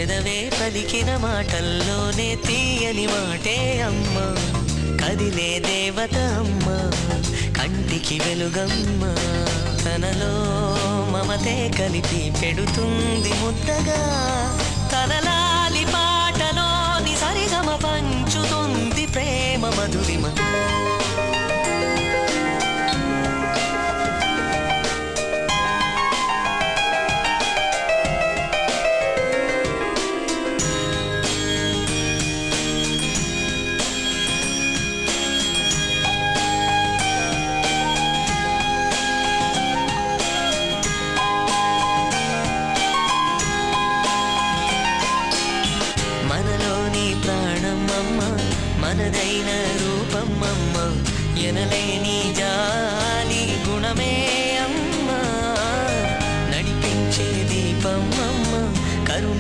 పెదవే పలికిన మాటల్లోనే తీయని మాటే అమ్మ, కదిలే దేవత అమ్మ, కంటికి వెలుగమ్మ. తనలో మమతే కలిపి పెడుతుంది ముద్దగా, తనలాలి పాటలోని సరిగమ పంచుతుంది ప్రేమ మధురిమ. మనలోని ప్రాణమమ్మ, మనదైన రూపమమ్మ, ఎనలేని జాలి గుణమే అమ్మ, నడిపించే దీపమమ్మ, కరుణి